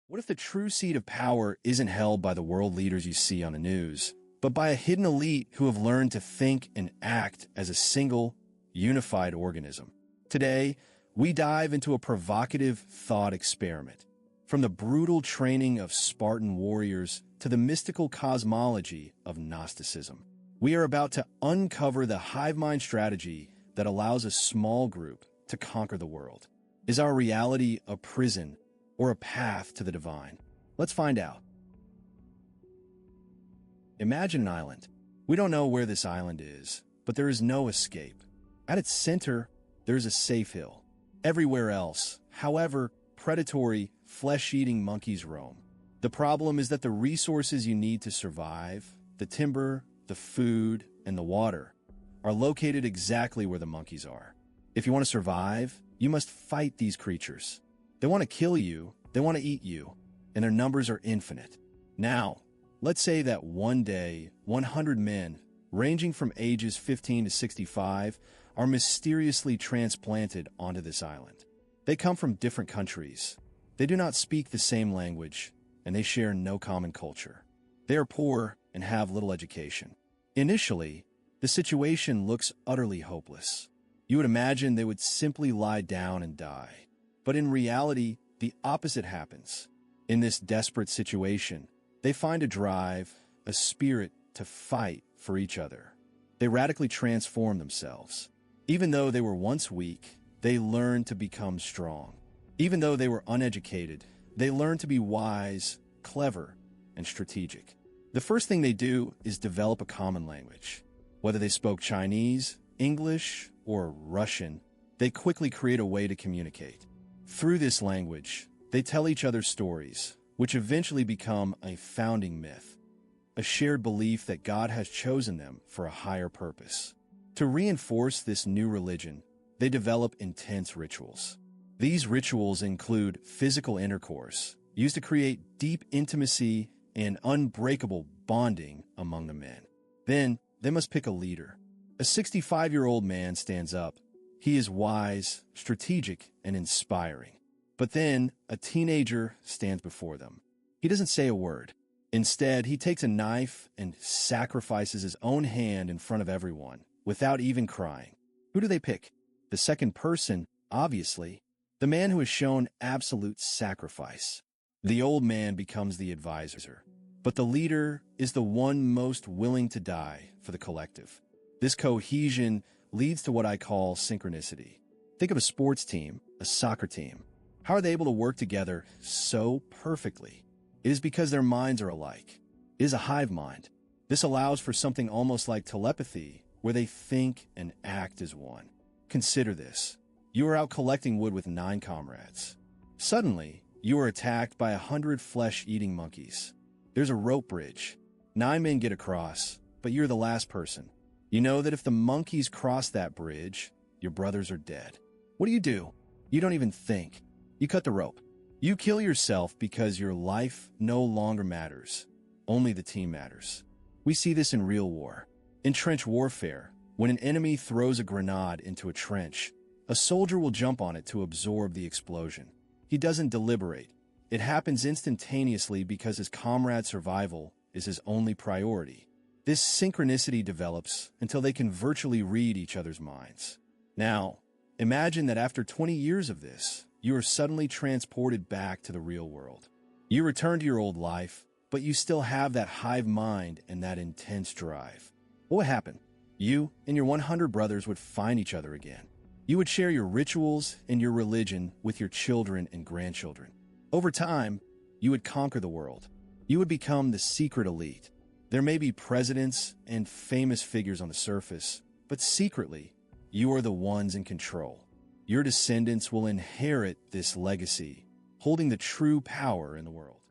What if the true seat of power isn't held by the world leaders you see on the news, but by a hidden elite who have learned to think and act as a single, unified organism? Today, we dive into a provocative thought experiment. From the brutal training of Spartan warriors to the mystical cosmology of Gnosticism, we are about to uncover the hive mind strategy that allows a small group to conquer the world. Is our reality a prison or a path to the divine? Let's find out. Imagine an island. We don't know where this island is, but there is no escape. At its center, there's a safe hill. Everywhere else, however, predatory, flesh-eating monkeys roam. The problem is that the resources you need to survive, the timber, the food, and the water, are located exactly where the monkeys are. If you want to survive, you must fight these creatures. They want to kill you, they want to eat you, and their numbers are infinite. Now, let's say that one day, 100 men, ranging from ages 15 to 65, are mysteriously transplanted onto this island. They come from different countries. They do not speak the same language, and they share no common culture. They are poor and have little education. Initially, the situation looks utterly hopeless. You would imagine they would simply lie down and die. But in reality, the opposite happens. In this desperate situation, they find a drive, a spirit to fight for each other. They radically transform themselves. Even though they were once weak, they learn to become strong. Even though they were uneducated, they learn to be wise, clever, and strategic. The first thing they do is develop a common language. Whether they spoke Chinese, English, or Russian, they quickly create a way to communicate. Through this language, they tell each other stories, which eventually become a founding myth, a shared belief that God has chosen them for a higher purpose. To reinforce this new religion, they develop intense rituals. These rituals include physical intercourse, used to create deep intimacy and unbreakable bonding among the men. Then, they must pick a leader. A 65-year-old man stands up. He is wise, strategic, and inspiring. But then, a teenager stands before them. He doesn't say a word. Instead, he takes a knife and sacrifices his own hand in front of everyone, without even crying. Who do they pick? The second person, obviously. The man who has shown absolute sacrifice. The old man becomes the advisor. But the leader is the one most willing to die for the collective. This cohesion leads to what I call synchronicity. Think of a sports team, a soccer team. How are they able to work together so perfectly? It is because their minds are alike. It is a hive mind. This allows for something almost like telepathy, where they think and act as one. Consider this. You are out collecting wood with 9 comrades. Suddenly, you are attacked by 100 flesh-eating monkeys. There's a rope bridge. 9 men get across, but you're the last person. You know that if the monkeys cross that bridge, your brothers are dead. What do? You don't even think. You cut the rope. You kill yourself because your life no longer matters. Only the team matters. We see this in real war. In trench warfare, when an enemy throws a grenade into a trench, a soldier will jump on it to absorb the explosion. He doesn't deliberate. It happens instantaneously because his comrade's survival is his only priority. This synchronicity develops until they can virtually read each other's minds. Now, imagine that after 20 years of this, you are suddenly transported back to the real world. You return to your old life, but you still have that hive mind and that intense drive. What would happen? You and your 100 brothers would find each other again. You would share your rituals and your religion with your children and grandchildren. Over time, you would conquer the world. You would become the secret elite. There may be presidents and famous figures on the surface, but secretly, you are the ones in control. Your descendants will inherit this legacy, holding the true power in the world.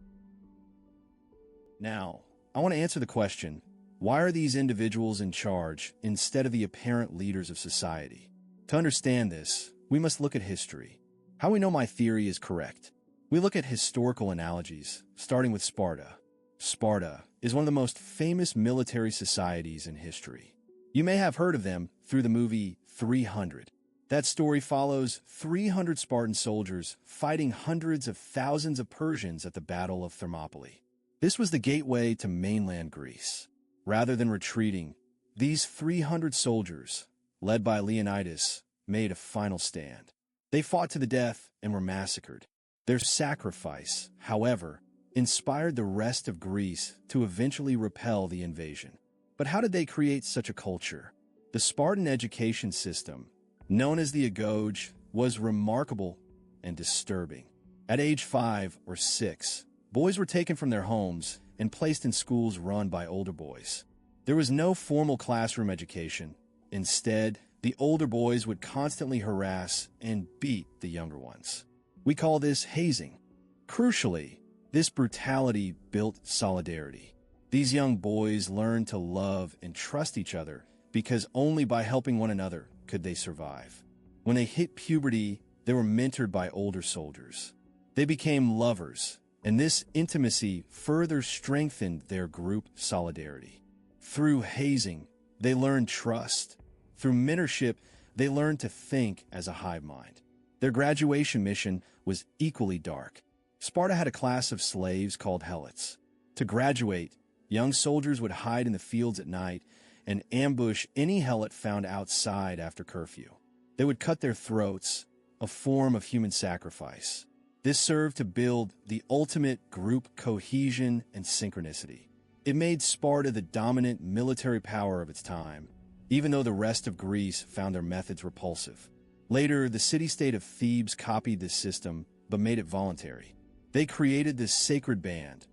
Now, I want to answer the question, why are these individuals in charge instead of the apparent leaders of society? To understand this, we must look at history. How we know my theory is correct? We look at historical analogies, starting with Sparta. Sparta is one of the most famous military societies in history. You may have heard of them through the movie 300. That story follows 300 Spartan soldiers fighting hundreds of thousands of Persians at the Battle of Thermopylae. This was the gateway to mainland Greece. Rather than retreating, these 300 soldiers, led by Leonidas, made a final stand. They fought to the death and were massacred. Their sacrifice, however, inspired the rest of Greece to eventually repel the invasion. But how did they create such a culture? The Spartan education system, known as the agoge, was remarkable and disturbing. At age 5 or 6, boys were taken from their homes and placed in schools run by older boys. There was no formal classroom education. Instead, the older boys would constantly harass and beat the younger ones. We call this hazing. Crucially, this brutality built solidarity. These young boys learned to love and trust each other because only by helping one another could they survive. When they hit puberty, they were mentored by older soldiers. They became lovers, and this intimacy further strengthened their group solidarity. Through hazing, they learned trust. Through mentorship, they learned to think as a hive mind. Their graduation mission was equally dark. Sparta had a class of slaves called helots. To graduate, young soldiers would hide in the fields at night and ambush any helot found outside after curfew. They would cut their throats, a form of human sacrifice. This served to build the ultimate group cohesion and synchronicity. It made Sparta the dominant military power of its time, even though the rest of Greece found their methods repulsive. Later, the city-state of Thebes copied this system, but made it voluntary. They created the Sacred Band,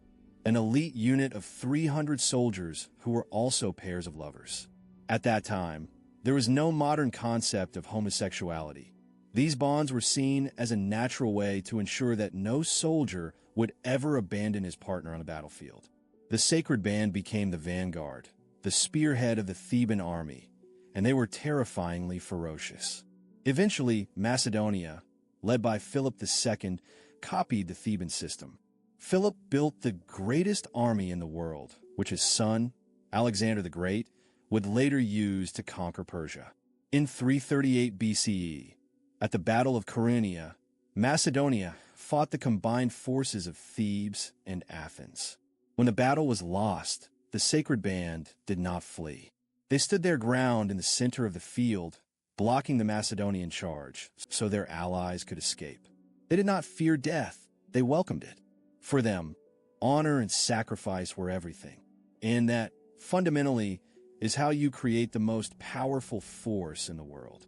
an elite unit of 300 soldiers who were also pairs of lovers. At that time, there was no modern concept of homosexuality. These bonds were seen as a natural way to ensure that no soldier would ever abandon his partner on a battlefield. The Sacred Band became the vanguard, the spearhead of the Theban army, and they were terrifyingly ferocious. Eventually, Macedonia, led by Philip II, copied the Theban system. Philip built the greatest army in the world, which his son, Alexander the Great, would later use to conquer Persia. In 338 BCE, at the Battle of Coronea, Macedonia fought the combined forces of Thebes and Athens. When the battle was lost, the Sacred Band did not flee. They stood their ground in the center of the field, blocking the Macedonian charge so their allies could escape. They did not fear death, they welcomed it. For them, honor and sacrifice were everything. And that, fundamentally, is how you create the most powerful force in the world.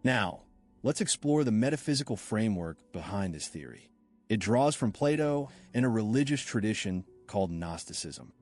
Now, let's explore the metaphysical framework behind this theory. It draws from Plato and a religious tradition called Gnosticism.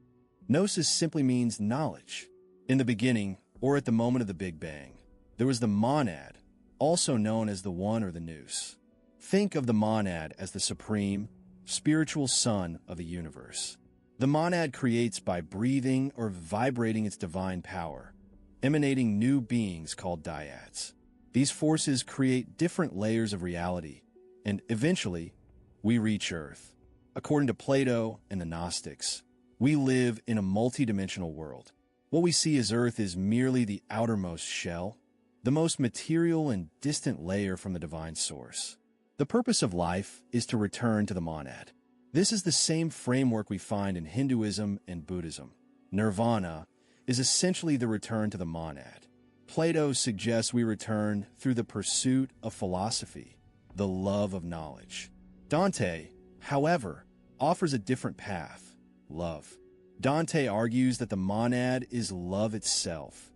Gnosis simply means knowledge. In the beginning, or at the moment of the Big Bang, there was the monad, also known as the one or the nous. Think of the monad as the supreme, spiritual sun of the universe. The monad creates by breathing or vibrating its divine power, emanating new beings called dyads. These forces create different layers of reality, and eventually, we reach Earth. According to Plato and the Gnostics, we live in a multidimensional world. What we see as Earth is merely the outermost shell, the most material and distant layer from the divine source. The purpose of life is to return to the monad. This is the same framework we find in Hinduism and Buddhism. Nirvana is essentially the return to the monad. Plato suggests we return through the pursuit of philosophy, the love of knowledge. Dante, however, offers a different path, love. Dante argues that the monad is love itself,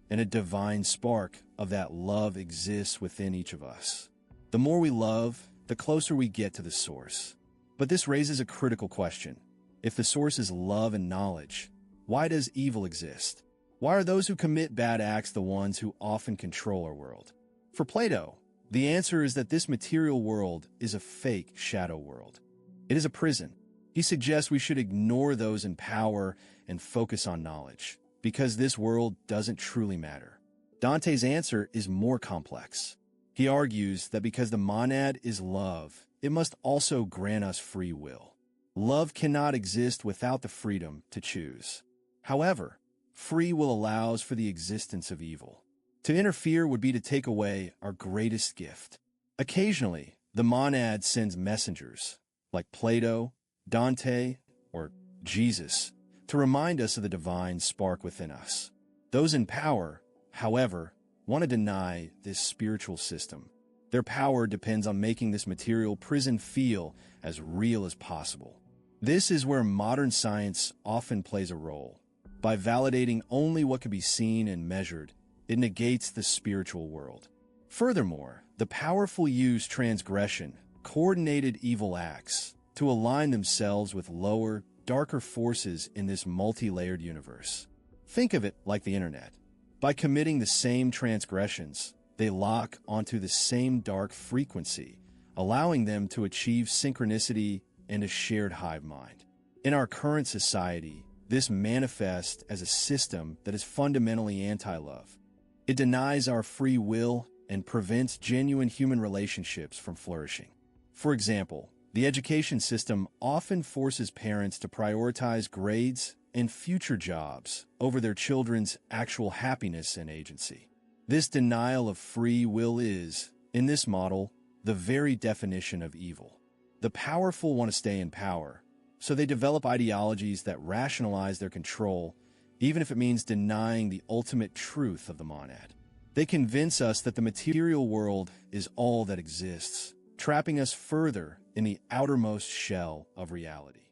and a divine spark of that love exists within each of us. The more we love, the closer we get to the source. But this raises a critical question. If the source is love and knowledge, why does evil exist? Why are those who commit bad acts the ones who often control our world? For Plato, the answer is that this material world is a fake shadow world. It is a prison. He suggests we should ignore those in power and focus on knowledge, because this world doesn't truly matter. Dante's answer is more complex. He argues that because the monad is love, it must also grant us free will. Love cannot exist without the freedom to choose. However, free will allows for the existence of evil. To interfere would be to take away our greatest gift. Occasionally, the monad sends messengers, like Plato, Dante, or Jesus, to remind us of the divine spark within us. Those in power, however, want to deny this spiritual system. Their power depends on making this material prison feel as real as possible. This is where modern science often plays a role. By validating only what can be seen and measured, it negates the spiritual world. Furthermore, the powerful use transgression, coordinated evil acts, to align themselves with lower, darker forces in this multi-layered universe. Think of it like the internet. By committing the same transgressions, they lock onto the same dark frequency, allowing them to achieve synchronicity and a shared hive mind. In our current society, this manifests as a system that is fundamentally anti-love. It denies our free will and prevents genuine human relationships from flourishing. For example, the education system often forces parents to prioritize grades and future jobs over their children's actual happiness and agency. This denial of free will is, in this model, the very definition of evil. The powerful want to stay in power, so they develop ideologies that rationalize their control, even if it means denying the ultimate truth of the monad. They convince us that the material world is all that exists, trapping us further in the outermost shell of reality.